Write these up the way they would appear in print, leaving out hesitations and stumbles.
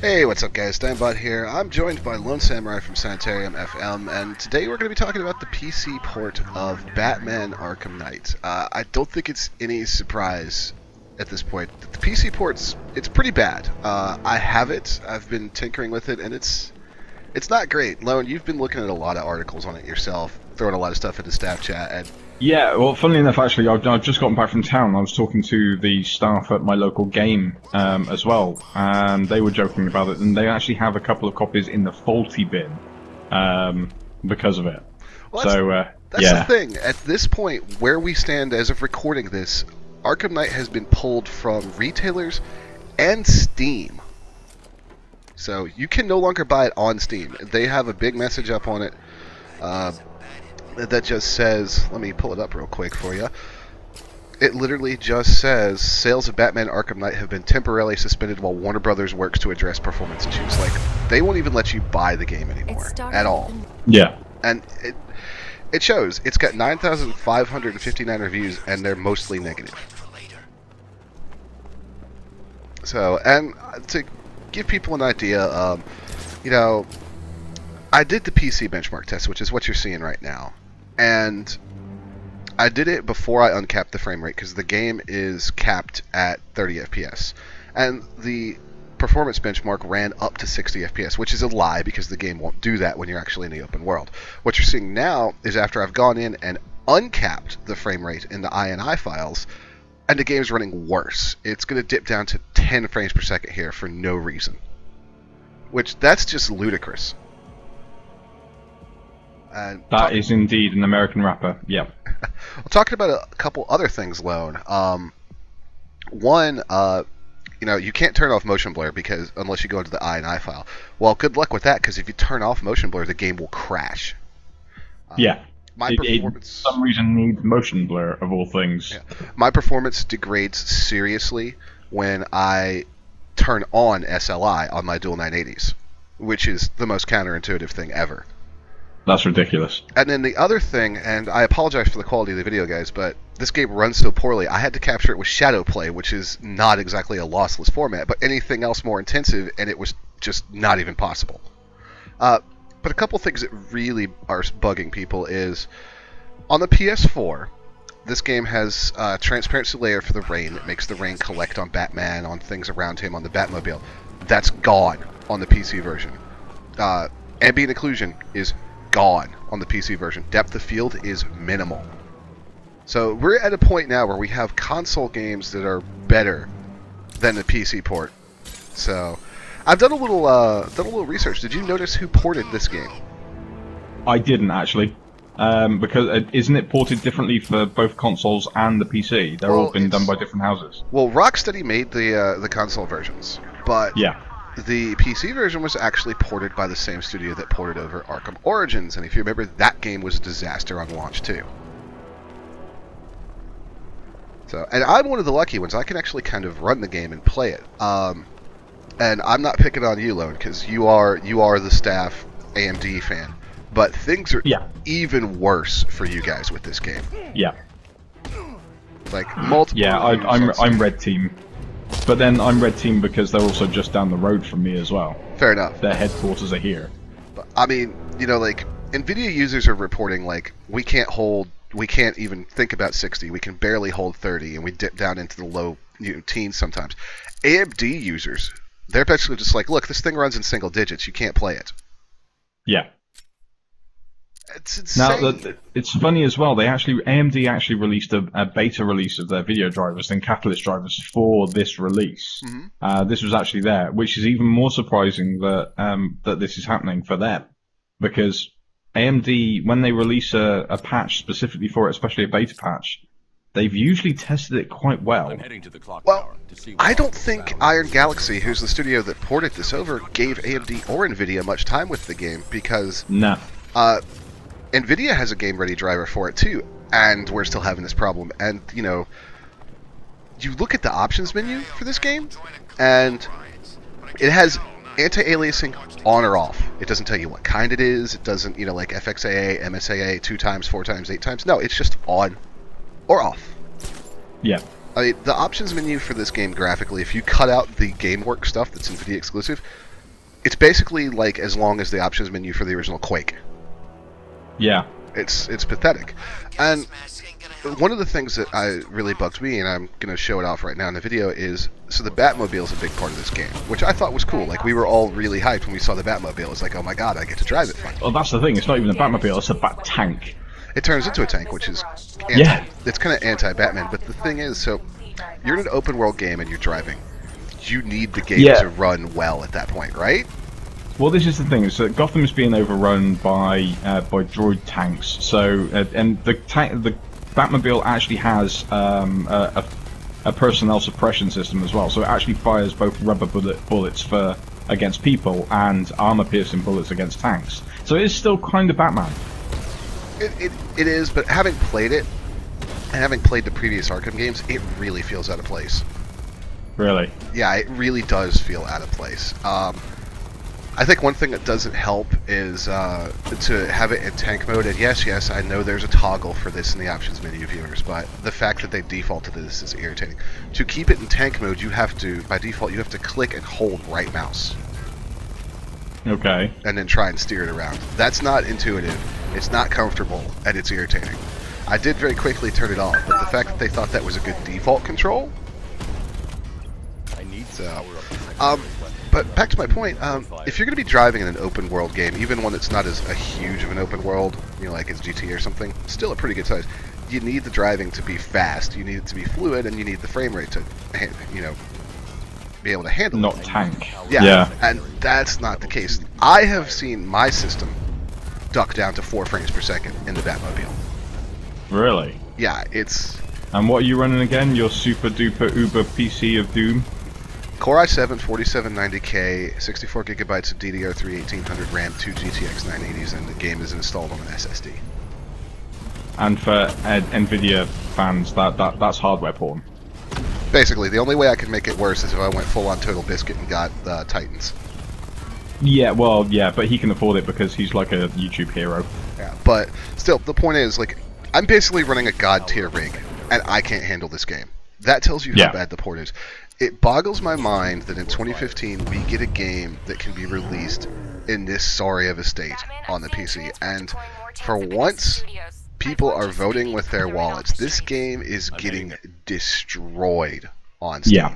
Hey, what's up guys, Digmbot here. I'm joined by Lonesamurai from Sanitarium FM, and today we're going to be talking about the PC port of Batman Arkham Knight. I don't think it's any surprise at this point that the PC it's pretty bad. I have it, I've been tinkering with it, and it's not great. Lone, you've been looking at a lot of articles on it yourself, throwing a lot of stuff into staff chat, and yeah, well, funnily enough, actually, I've just gotten back from town. I was talking to the staff at my local game as well, and they were joking about it, and they actually have a couple of copies in the faulty bin because of it. Well, that's yeah. the thing. At this point, where we stand as of recording this, Arkham Knight has been pulled from retailers and Steam. So you can no longer buy it on Steam. They have a big message up on it. That just says, let me pull it up real quick for you. It literally just says, sales of Batman Arkham Knight have been temporarily suspended while Warner Brothers works to address performance issues. Like, they won't even let you buy the game anymore, at all. Yeah. And it shows. It's got 9,559 reviews, and they're mostly negative. So, and to give people an idea, you know, I did the PC benchmark test, which is what you're seeing right now. And I did it before I uncapped the frame rate because the game is capped at 30 FPS. And the performance benchmark ran up to 60 FPS, which is a lie because the game won't do that when you're actually in the open world. What you're seeing now is after I've gone in and uncapped the frame rate in the INI files, and the game's running worse. It's going to dip down to 10 frames per second here for no reason. That's just ludicrous. That is indeed an American rapper, yeah. Well, talking about a couple other things, Lone. One, you know, you can't turn off motion blur unless you go into the INI file. Well, good luck with that, because if you turn off motion blur, the game will crash. Yeah. It for some reason needs motion blur, of all things. Yeah. My performance degrades seriously when I turn on SLI on my dual 980s, which is the most counterintuitive thing ever. That's ridiculous. And then the other thing, and I apologize for the quality of the video, guys, but this game runs so poorly, I had to capture it with shadow play, which is not exactly a lossless format, but anything else more intensive, and it was just not even possible. But a couple things that really are bugging people is, on the PS4, this game has a transparency layer for the rain that makes the rain collect on Batman, on things around him, on the Batmobile. That's gone on the PC version. Ambient occlusion is gone on the PC version. Depth of field is minimal. So we're at a point now where we have console games that are better than the PC port. So I've done a little research. Did you notice who ported this game? I didn't actually, because isn't it ported differently for both consoles and the PC? They're all been done by different houses. Well, Rocksteady made the console versions, but yeah. The PC version was actually ported by the same studio that ported over Arkham Origins, and if you remember, that game was a disaster on launch too. So, and I'm one of the lucky ones. I can actually kind of run the game and play it. And I'm not picking on you, Lone, because you are the staff AMD fan. But things are even worse for you guys with this game. Yeah. Like multiple. Yeah, I'm red team. But then I'm red team because they're also just down the road from me as well. Fair enough. Their headquarters are here. But, I mean, you know, like, NVIDIA users are reporting, like, we can't even think about 60, we can barely hold 30, and we dip down into the low teens sometimes. AMD users, they're basically just like, look, this thing runs in single digits, you can't play it. Yeah. It's insane. Now, it's funny as well. AMD actually released a beta release of their video drivers and catalyst drivers for this release. Mm-hmm. This was actually there, which is even more surprising that this is happening for them, because AMD, when they release a patch specifically for it, especially a beta patch, they've usually tested it quite well. I'm heading to the clock well, tower to see I don't think Iron Galaxy, who's the studio that ported this over, gave AMD or NVIDIA much time with the game, because NVIDIA has a game-ready driver for it too, and we're still having this problem. And, you know, you look at the options menu for this game, and it has anti-aliasing on or off. It doesn't tell you what kind it is. It doesn't, you know, like FXAA, MSAA, 2 times, 4 times, 8 times. No, it's just on or off. Yeah. I mean, the options menu for this game graphically, if you cut out the GameWorks stuff that's NVIDIA exclusive, It's basically like as long as the options menu for the original Quake. Yeah. It's pathetic. And one of the things that really bugs me, and I'm going to show it off right now in the video, is so the Batmobile is a big part of this game, which I thought was cool. Like, we were all really hyped when we saw the Batmobile. It's like, oh my god, I get to drive it finally. Well, that's the thing. It's not even a Batmobile. It's a Bat tank. It turns into a tank, which is it's kind of anti-Batman. But the thing is, so you're in an open world game and you're driving. You need the game to run well at that point, right? Well, this is the thing: is that Gotham is being overrun by droid tanks. So, and the Batmobile actually has a personnel suppression system as well. So it actually fires both rubber bullets against people and armor-piercing bullets against tanks. So it is still kind of Batman. It is, but having played it and having played the previous Arkham games, it really feels out of place. Really? Yeah, it really does feel out of place. I think one thing that doesn't help is to have it in tank mode. And yes, I know there's a toggle for this in the options menu, viewers, but the fact that they defaulted this is irritating. To keep it in tank mode, you have to, by default, you have to click and hold right mouse. Okay. And then try and steer it around. That's not intuitive, it's not comfortable, and it's irritating. I did very quickly turn it off, but the fact that they thought that was a good default control... But back to my point, if you're going to be driving in an open world game, even one that's not as a huge of an open world, you know, like it's GTA or something, still a pretty good size, you need the driving to be fast, you need it to be fluid, and you need the frame rate to, you know, be able to handle not it. Tank. Yeah, and that's not the case. I have seen my system duck down to 4 frames per second in the Batmobile. Really? Yeah, it's... And what are you running again? Your super duper uber PC of doom? Core i7 4790K, 64 gigabytes of DDR3 1800 RAM, 2 GTX 980s, and the game is installed on an SSD. And for Nvidia fans, that's hardware porn. Basically, the only way I could make it worse is if I went full-on Total Biscuit and got Titans. Yeah, well, yeah, but he can afford it because he's like a YouTube hero. Yeah, but still, the point is, like, I'm basically running a god-tier rig, and I can't handle this game. That tells you how bad the port is. It boggles my mind that in 2015 we get a game that can be released in this sorry of a state on the PC, and for once, people are voting with their wallets. This game is getting destroyed on Steam. Yeah.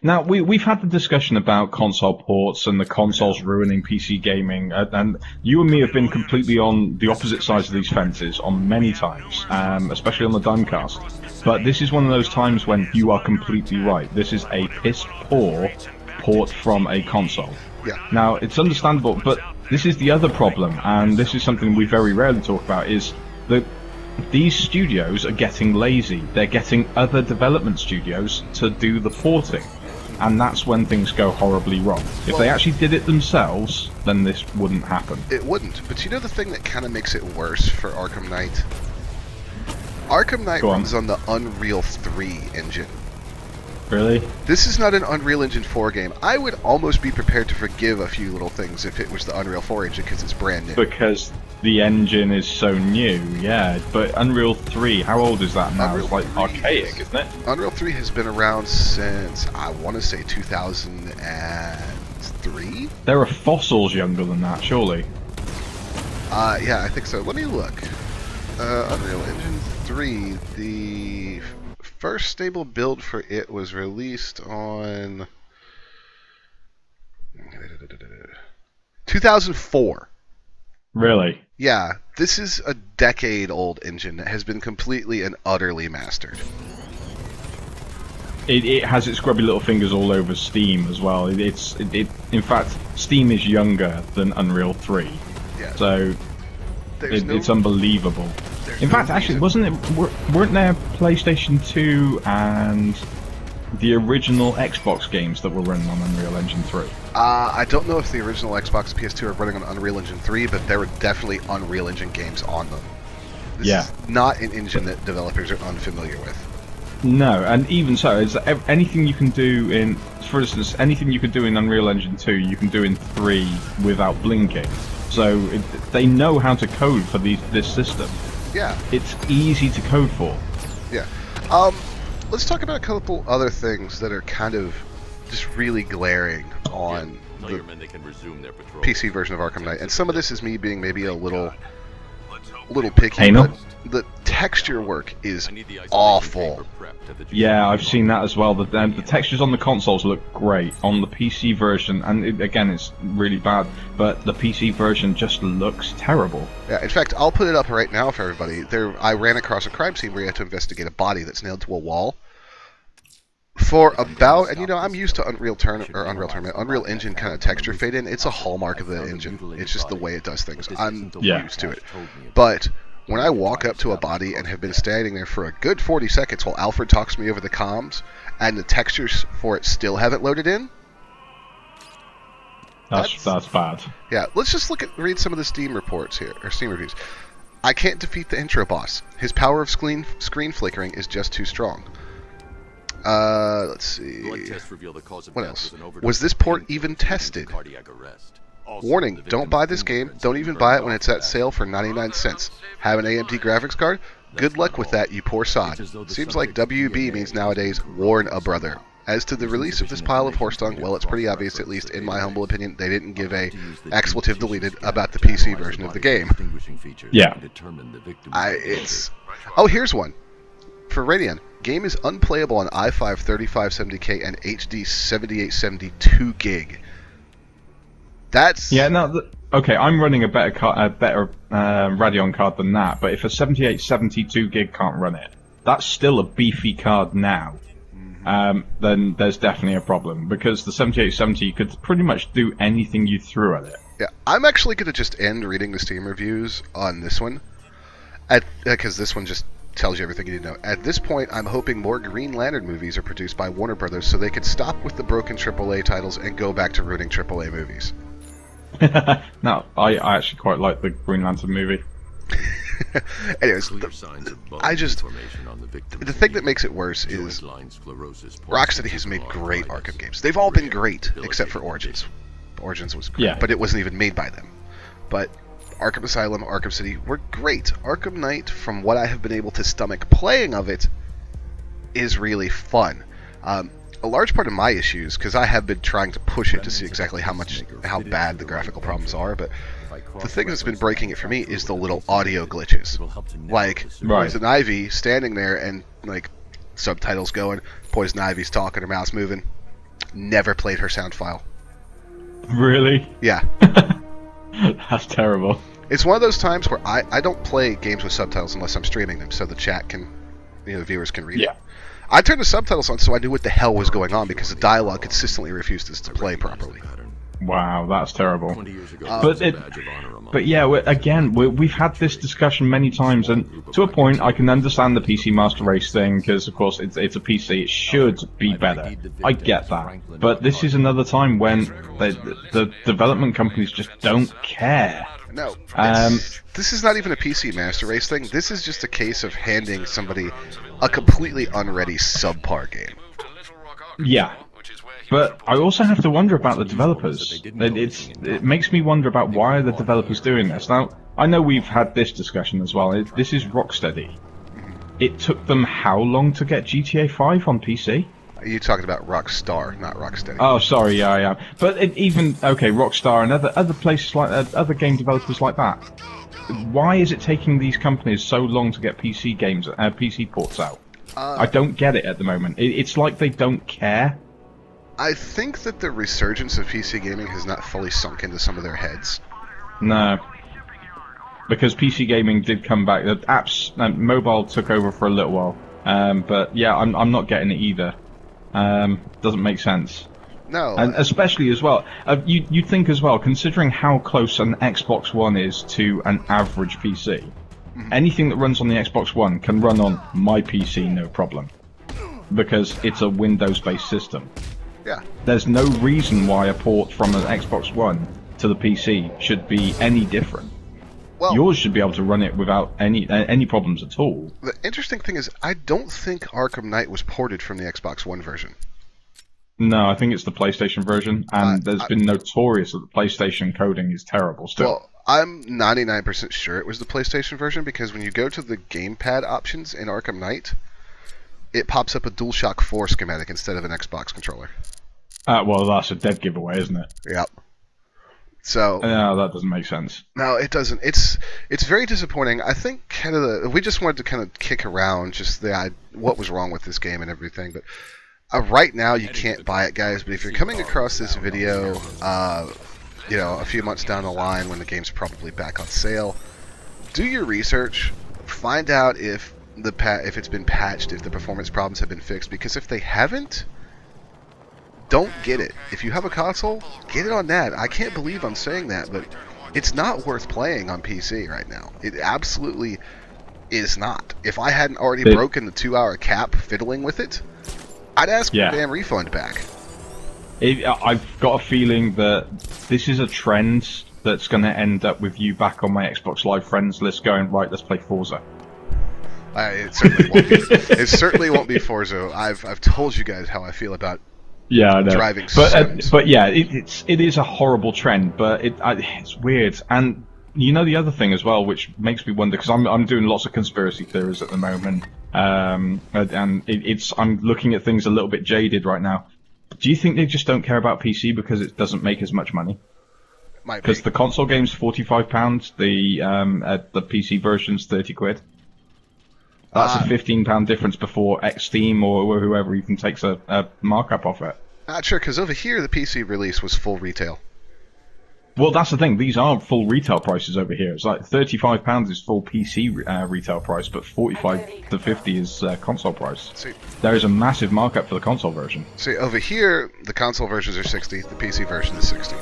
Now, we've had the discussion about console ports and the consoles ruining PC gaming, and you and me have been completely on the opposite sides of these fences on many times, especially on the Dimecast. But this is one of those times when you are completely right. This is a piss-poor port from a console. Yeah. Now, it's understandable, but this is the other problem, and this is something we very rarely talk about, is that these studios are getting lazy. They're getting other development studios to do the porting. And that's when things go horribly wrong. If they actually did it themselves, then this wouldn't happen. It wouldn't. But you know the thing that kind of makes it worse for Arkham Knight? Arkham Knight runs on the Unreal 3 engine. Really? This is not an Unreal Engine 4 game. I would almost be prepared to forgive a few little things if it was the Unreal 4 engine because it's brand new. Because the engine is so new, yeah. But Unreal 3, how old is that now? It's like archaic, isn't it? Unreal 3 has been around since, I want to say 2003? There are fossils younger than that, surely. Yeah, I think so. Let me look. Unreal Engine 3, the first stable build for it was released on 2004. Really? Yeah, this is a decade-old engine that has been completely and utterly mastered. It has its grubby little fingers all over Steam as well. In fact, Steam is younger than Unreal 3. Yeah. So it's unbelievable. In fact, actually, weren't there PlayStation 2 and the original Xbox games that were running on Unreal Engine 3? I don't know if the original Xbox and PS2 are running on Unreal Engine 3, but there were definitely Unreal Engine games on them. This is not an engine that developers are unfamiliar with. No, and even so, is anything you can do in, for instance, anything you could do in Unreal Engine 2, you can do in 3 without blinking. So they know how to code for this system. Yeah. It's easy to code for. Yeah. Let's talk about a couple other things that are kind of just really glaring on the PC version of Arkham Knight. And some of this is me being maybe a little picky, but the texture work is awful. Yeah, I've seen that as well. The textures on the consoles look great. On the PC version, and again, it's really bad, but the PC version just looks terrible. Yeah, in fact, I'll put it up right now for everybody. I ran across a crime scene where you had to investigate a body that's nailed to a wall. For about, and I'm used to Unreal Engine kind of texture fade in. It's a hallmark of the engine. It's just the way it does things. I'm used to it. But when I walk up to a body and have been standing there for a good 40 seconds while Alfred talks to me over the comms, and the textures for it still haven't loaded in, that's bad. Yeah, let's just read some of the Steam reports here, or Steam reviews. I can't defeat the intro boss. His power of screen flickering is just too strong. Let's see. What else? Was this port even tested? Warning, don't buy this game. Don't even buy it when it's at sale for 99 cents. Have an AMD graphics card? Good luck with that, you poor sod. Seems like WB means nowadays warn a brother. As to the release of this pile of horse dung, well, it's pretty obvious, at least in my humble opinion, they didn't give a expletive deleted about the PC version of the game. Yeah. Oh, here's one. For Radeon, game is unplayable on i5 3570K and HD 7872 gig. That's okay. I'm running a better Radeon card than that, but if a 7872 gig can't run it, that's still a beefy card now. Then there's definitely a problem, because the 7870 you could pretty much do anything you threw at it. Yeah, I'm actually going to just end reading the Steam reviews on this one, because this one just tells you everything you need to know. At this point, I'm hoping more Green Lantern movies are produced by Warner Brothers so they can stop with the broken AAA titles and go back to ruining AAA movies. No, I actually quite like the Green Lantern movie. Anyways, the thing that makes it worse is Rocksteady has made great Arkham games. They've all been great, except for Origins. Origins was great, but it wasn't even made by them. But Arkham Asylum, Arkham City were great. Arkham Knight, from what I have been able to stomach playing of it, is really fun. A large part of my issues, because I have been trying to push it to see exactly how bad the graphical problems are, but the thing that's been breaking it for me is the little audio glitches. Like, Poison Ivy standing there and, like, subtitles going, Poison Ivy's talking, her mouth's moving. Never played her sound file. Really? Yeah. That's terrible. It's one of those times where I don't play games with subtitles unless I'm streaming them, so the chat can, the viewers can read it. I turned the subtitles on so I knew what the hell was going on, because the dialogue consistently refused to play properly. Wow, that's terrible. But yeah, we've had this discussion many times, and to a point, I can understand the PC Master Race thing, because of course it's a PC, it should be better. I get that. But this is another time when the development companies just don't care. No, this is not even a PC Master Race thing. This is just a case of handing somebody a completely unready subpar game. Yeah. But I also have to wonder about the developers. It makes me wonder about why are the developers doing this. Now, I know we've had this discussion as well. This is Rocksteady. It took them how long to get GTA 5 on PC? You're talking about Rockstar, not Rocksteady. Oh, sorry, yeah. But Rockstar and other places like other game developers like that. Why is it taking these companies so long to get PC games, PC ports out? I don't get it at the moment. It's like they don't care. I think that the resurgence of PC gaming has not fully sunk into some of their heads. No. Because PC gaming did come back. The apps, mobile took over for a little while. But yeah, I'm not getting it either. Doesn't make sense. No. And especially as well, you'd think as well, considering how close an Xbox One is to an average PC, anything that runs on the Xbox One can run on my PC no problem. Because it's a Windows-based system. Yeah. There's no reason why a port from an Xbox One to the PC should be any different. Well, yours should be able to run it without any problems at all. The interesting thing is, I don't think Arkham Knight was ported from the Xbox One version. No, I think it's the PlayStation version, and there's been notorious that the PlayStation coding is terrible still. Well, I'm 99% sure it was the PlayStation version, because when you go to the gamepad options in Arkham Knight, it pops up a DualShock 4 schematic instead of an Xbox controller. Well, that's a dead giveaway, isn't it? Yep. So no, that doesn't make sense. No, it doesn't. It's very disappointing. I think kind of we just wanted to kind of kick around just what was wrong with this game and everything. But right now you can't buy it, guys. But if you're coming across this video, you know, a few months down the line when the game's probably back on sale, do your research, find out if it's been patched, if the performance problems have been fixed. Because if they haven't, don't get it. If you have a console, get it on that. I can't believe I'm saying that, but it's not worth playing on PC right now. It absolutely is not. If I hadn't already broken the 2-hour cap fiddling with it, I'd ask for a damn refund back. I've got a feeling that this is a trend that's going to end up with you back on my Xbox Live friends list going, right, let's play Forza. It certainly won't be. It certainly won't be Forza. I've told you guys how I feel about driving sims. But yeah, it is a horrible trend, but it's weird. And you know the other thing as well, which makes me wonder, because I'm doing lots of conspiracy theories at the moment, and I'm looking at things a little bit jaded right now. Do you think they just don't care about PC because it doesn't make as much money? Because the console game's £45, the PC version's £30. That's a £15 difference before Steam or whoever even takes a markup off it. Not sure, because over here the PC release was full retail. Well, that's the thing. These aren't full retail prices over here. It's like £35 is full PC retail price, but 45 to 50 is console price. See, there is a massive markup for the console version. See, over here the console versions are 60, the PC version is 60.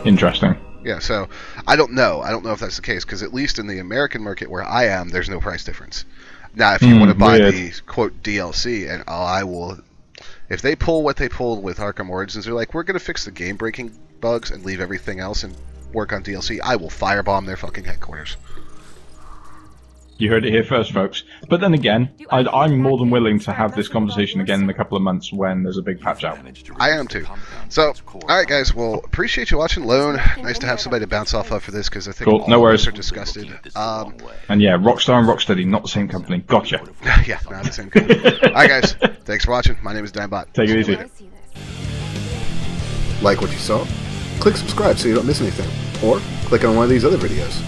Interesting. Yeah, so I don't know. I don't know if that's the case, because at least in the American market where I am, there's no price difference. Now, if you want to buy the quote DLC, and I will, if they pull what they pulled with Arkham Origins, they're like, we're going to fix the game-breaking bugs and leave everything else and work on DLC, I will firebomb their fucking headquarters. You heard it here first, folks. But then again, I'm more than willing to have this conversation again in a couple of months when there's a big patch out. I am too. So, alright guys, well, appreciate you watching. Lone, nice to have somebody to bounce off of for this, because I think all of us are disgusted. And yeah, Rockstar and Rocksteady, not the same company. Gotcha. Yeah, not the same company. Alright guys, thanks for watching. My name is Digmbot. Take it easy. Like what you saw? Click subscribe so you don't miss anything. Or click on one of these other videos.